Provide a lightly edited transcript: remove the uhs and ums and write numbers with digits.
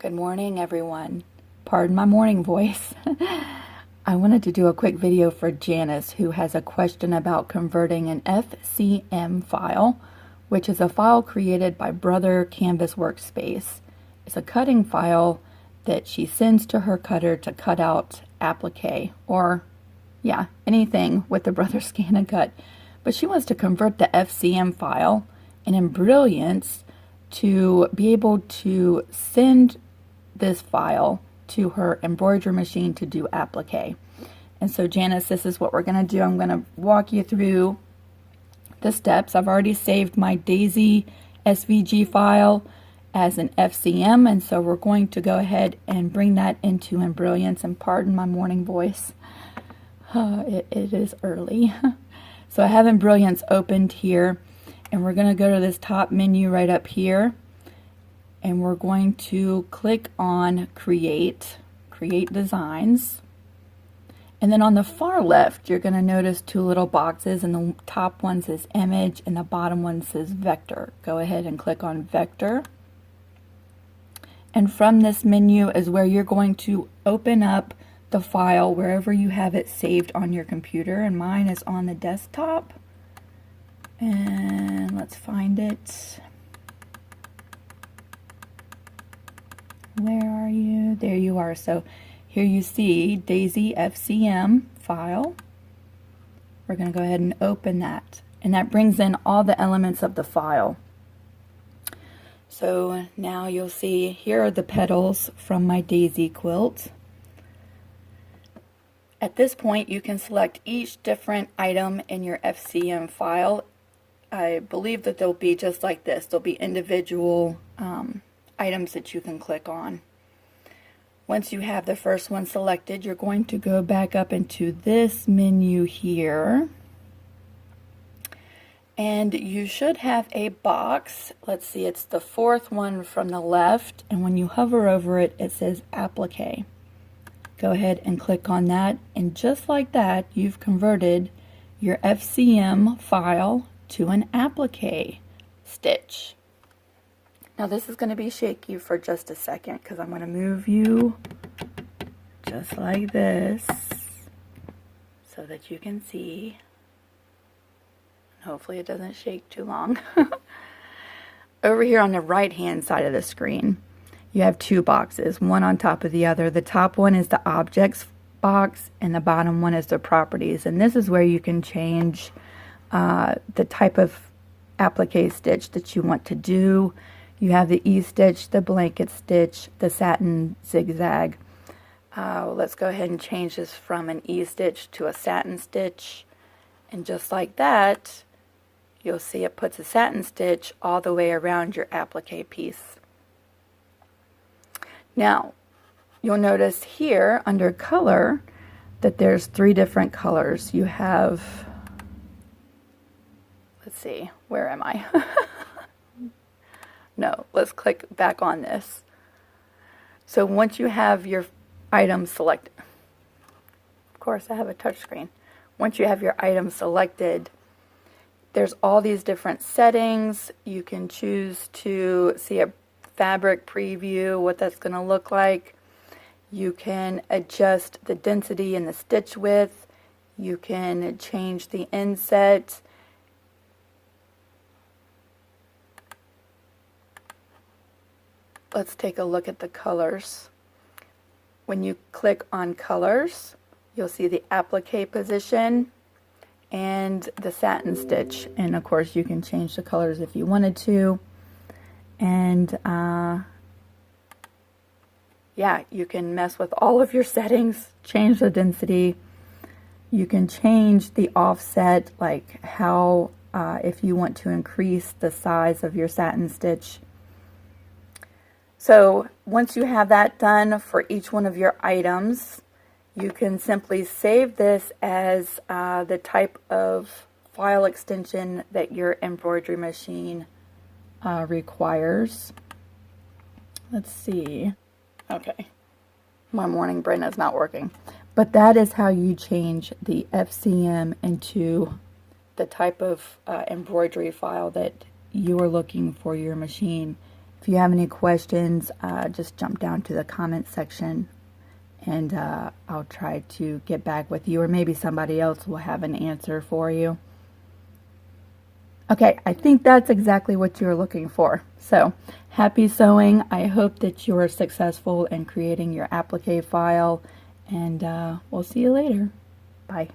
Good morning, everyone. Pardon my morning voice. I wanted to do a quick video for Janice, who has a question about converting an FCM file, which is a file created by Brother Canvas Workspace. It's a cutting file that she sends to her cutter to cut out applique, or anything with the Brother Scan and Cut. But she wants to convert the FCM file in Embrilliance to be able to send this file to her embroidery machine to do applique. And so Janice, this is what we're going to do. I'm going to walk you through the steps. I've already saved my Daisy SVG file as an FCM, and so we're going to go ahead and bring that into Embrilliance. And pardon my morning voice. It is early. So I have Embrilliance opened here, and we're going to go to this top menu right up here, and we're going to click on Create Designs. And then on the far left, you're going to notice two little boxes, and the top one says Image, and the bottom one says Vector. Go ahead and click on Vector. And from this menu is where you're going to open up the file wherever you have it saved on your computer, and mine is on the desktop. And let's find it. Where are you? There you are. So here you see Daisy FCM file. We're going to go ahead and open that, and that brings in all the elements of the file. So now you'll see here are the petals from my Daisy quilt. At this point, you can select each different item in your FCM file. I believe that they'll be just like this. There'll be individual items that you can click on. Once you have the first one selected, you're going to go back up into this menu here, and you should have a box. Let's see, it's the fourth one from the left, and when you hover over it, it says Applique. Go ahead and click on that, and just like that, you've converted your FCM file to an applique stitch. Now this is going to be shaky for just a second because I'm going to move you just like this so that you can see. Hopefully it doesn't shake too long. Over here on the right hand side of the screen, you have two boxes, one on top of the other. The top one is the Objects box, and the bottom one is the Properties. And this is where you can change the type of applique stitch that you want to do. You have the E-stitch, the blanket stitch, the satin zigzag. Let's go ahead and change this from an E-stitch to a satin stitch. And just like that, you'll see it puts a satin stitch all the way around your applique piece. Now, you'll notice here under color that there's three different colors. You have, let's see, where am I? No, let's click back on this. So once you have your item selected, of course I have a touch screen. Once you have your item selected, there's all these different settings. You can choose to see a fabric preview, what that's going to look like. You can adjust the density and the stitch width. You can change the inset. Let's take a look at the colors. When you click on colors, you'll see the applique position and the satin stitch. And of course you can change the colors if you wanted to. And you can mess with all of your settings, change the density. You can change the offset, like how, if you want to increase the size of your satin stitch. So once you have that done for each one of your items, you can simply save this as the type of file extension that your embroidery machine requires. Let's see. Okay, my morning brain is not working. But that is how you change the FCM into the type of embroidery file that you are looking for your machine. If you have any questions, just jump down to the comment section and I'll try to get back with you, or maybe somebody else will have an answer for you. Okay, I think that's exactly what you're looking for. So, happy sewing. I hope that you're successful in creating your applique file, and we'll see you later. Bye.